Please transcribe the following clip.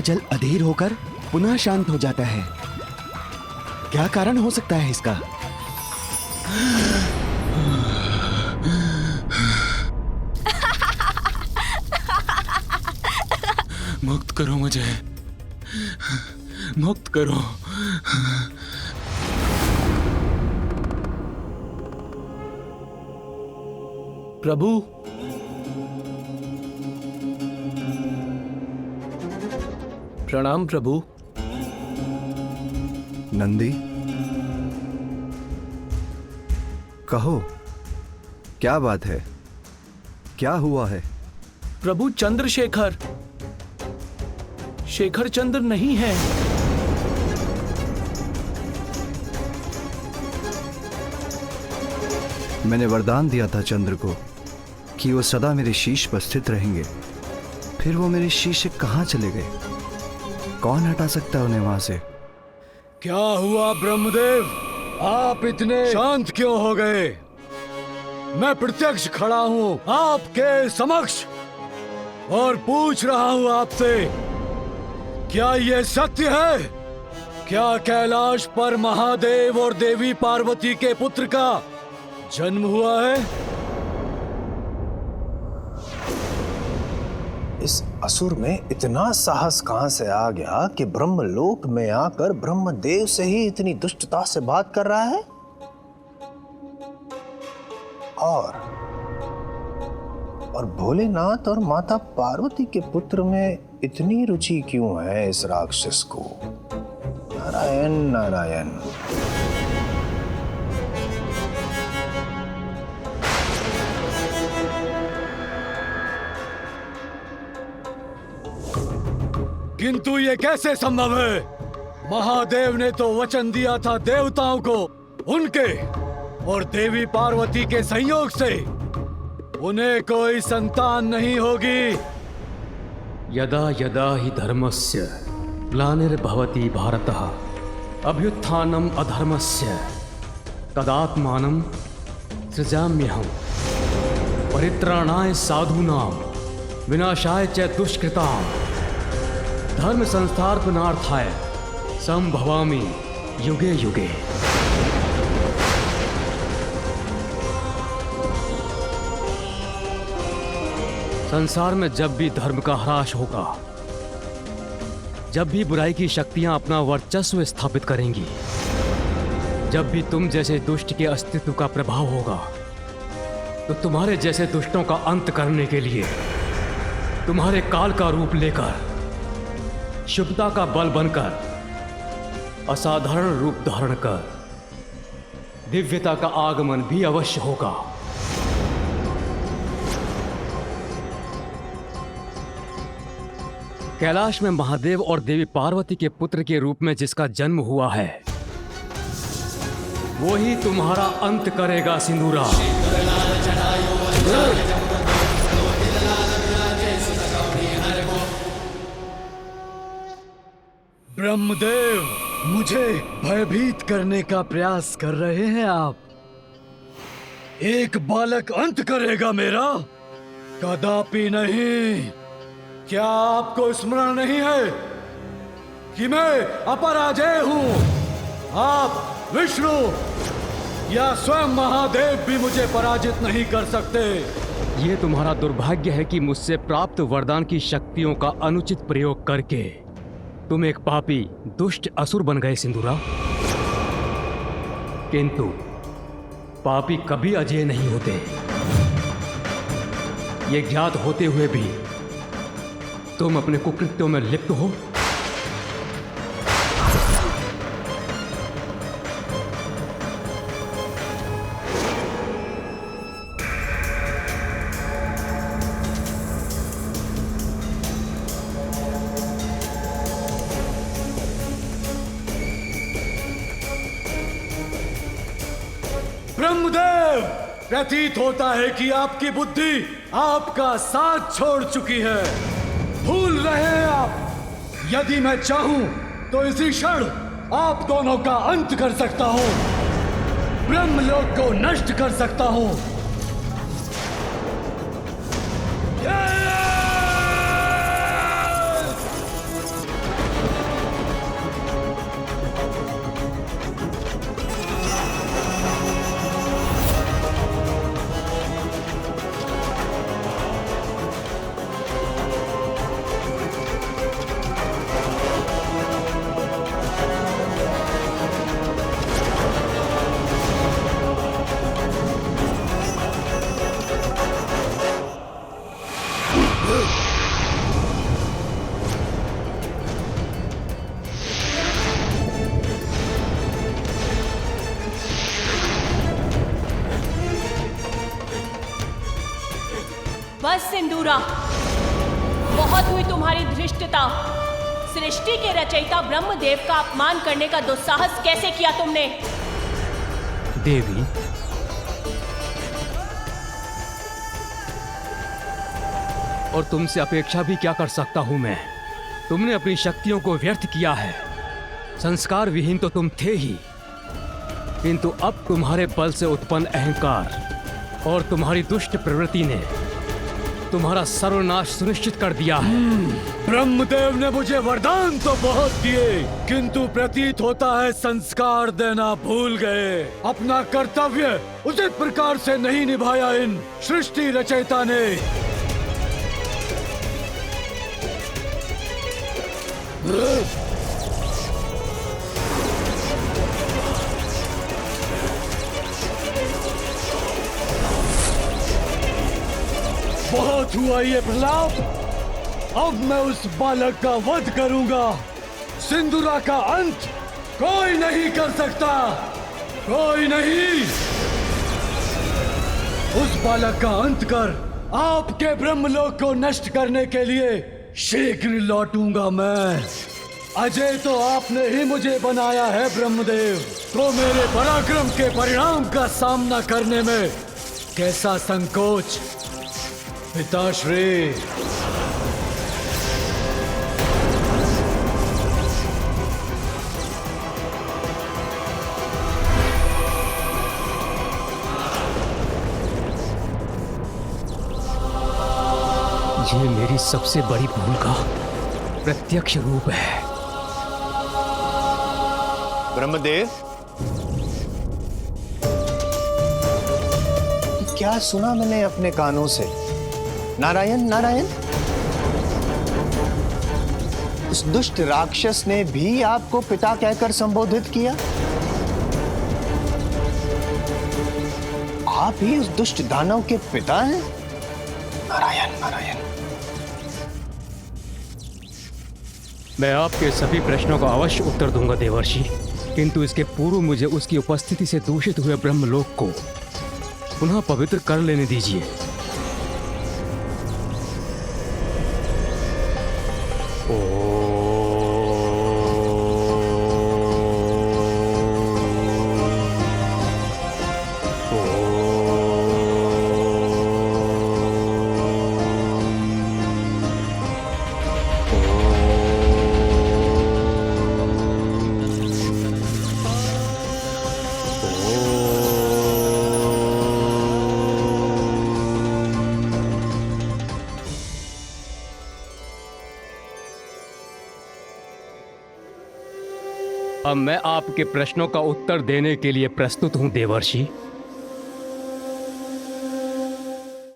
जल अधीर होकर पुनः शांत हो जाता है। क्या कारण हो सकता है इसका? मुक्त करो मुझे, मुक्त करो। प्रभु, प्रणाम प्रभु। नंदी, कहो क्या बात है, क्या हुआ है? प्रभु, चंद्रशेखर शेखर चंद्र नहीं है। मैंने वरदान दिया था चंद्र को कि वो सदा मेरे शीश पर स्थित रहेंगे। फिर वो मेरे शीश से कहां चले गए? कौन हटा सकता है उन्हें वहां से? क्या हुआ ब्रह्मदेव, आप इतने शांत क्यों हो गए? मैं प्रत्यक्ष खड़ा हूं आपके समक्ष और पूछ रहा हूं आपसे, क्या यह सत्य है? क्या कैलाश पर महादेव और देवी पार्वती के पुत्र का जन्म हुआ है? इस असुर में इतना साहस कहां से आ गया कि ब्रह्मलोक में आकर ब्रह्मदेव से ही इतनी दुष्टता से बात कर रहा है? और भोलेनाथ और माता पार्वती के पुत्र में इतनी रुचि क्यों है इस राक्षस को? नारायण नारायण। किंतु ये कैसे संभव है? महादेव ने तो वचन दिया था देवताओं को, उनके और देवी पार्वती के संयोग से उन्हें कोई संतान नहीं होगी। यदा यदा हि धर्मस्य ग्लानिर्भवति भारतः अभ्युत्थानम् अधर्मस्य तदात्मानं सृजाम्यहम् परित्राणाय साधूनां विनाशाय च दुष्कृतां धर्म संस्थापनार्थाय संभवामि युगे युगे। संसार में जब भी धर्म का ह्रास होगा, जब भी बुराई की शक्तियां अपना वर्चस्व स्थापित करेंगी, जब भी तुम जैसे दुष्ट के अस्तित्व का प्रभाव होगा, तो तुम्हारे जैसे दुष्टों का अंत करने के लिए तुम्हारे काल का रूप लेकर, शुभता का बल बनकर, असाधारण रूप धारण कर दिव्यता का आगमन भी अवश्य होगा। कैलाश में महादेव और देवी पार्वती के पुत्र के रूप में जिसका जन्म हुआ है, वो ही तुम्हारा अंत करेगा सिंदूरा। ब्रह्मदेव, मुझे भयभीत करने का प्रयास कर रहे हैं आप। एक बालक अंत करेगा मेरा? कदापि नहीं। क्या आपको स्मरण नहीं है कि मैं अपराजेय हूं? आप विष्णु या स्वयं महादेव भी मुझे पराजित नहीं कर सकते। ये तुम्हारा दुर्भाग्य है कि मुझसे प्राप्त वरदान की शक्तियों का अनुचित प्रयोग करके तुम एक पापी दुष्ट असुर बन गए सिंदूरा। किंतु पापी कभी अजेय नहीं होते। ये ज्ञात होते हुए भी तुम अपने कुकृत्यों में लिप्त हो। ब्रह्मदेव, प्रतीत होता है कि आपकी बुद्धि आपका साथ छोड़ चुकी है। भूल रहे हैं आप। यदि मैं चाहूं तो इसी क्षण आप दोनों का अंत कर सकता हूं, ब्रह्मलोक को नष्ट कर सकता हूं। पूरा। बहुत हुई तुम्हारी धृष्टता। सृष्टि के रचयिता ब्रह्मदेव का अपमान करने का दुस्साहस कैसे किया तुमने? देवी, और तुमसे अपेक्षा भी क्या कर सकता हूं मैं? तुमने अपनी शक्तियों को व्यर्थ किया है। संस्कार विहीन तो तुम थे ही, किंतु अब तुम्हारे बल से उत्पन्न अहंकार और तुम्हारी दुष्ट प्रवृत्ति ने तुम्हारा सर्वनाश सुनिश्चित कर दिया है। ब्रह्मदेव ने मुझे वरदान तो बहुत दिए, किंतु प्रतीत होता है संस्कार देना भूल गए। अपना कर्तव्य उचित प्रकार से नहीं निभाया इन सृष्टि रचयिता ने। बहुत हुआ ये प्रलाप। अब मैं उस बालक का वध करूंगा। सिंदूरा का अंत कोई नहीं कर सकता, कोई नहीं। उस बालक का अंत कर आपके ब्रह्मलोक को नष्ट करने के लिए शीघ्र लौटूंगा मैं। अजय तो आपने ही मुझे बनाया है ब्रह्मदेव, तो मेरे पराक्रम के परिणाम का सामना करने में कैसा संकोच पिताश्री। ये मेरी सबसे बड़ी भूल का प्रत्यक्ष रूप है। ब्रह्मदेव, क्या सुना मैंने अपने कानों से? नारायण नारायण। उस दुष्ट राक्षस ने भी आपको पिता कहकर संबोधित किया? आप ही उस दुष्ट दानव के पिता हैं? नारायण नारायण। मैं आपके सभी प्रश्नों का अवश्य उत्तर दूंगा देवर्षि, किंतु इसके पूर्व मुझे उसकी उपस्थिति से दूषित हुए ब्रह्मलोक को पुनः पवित्र कर लेने दीजिए। अब मैं आपके प्रश्नों का उत्तर देने के लिए प्रस्तुत हूं देवर्षि।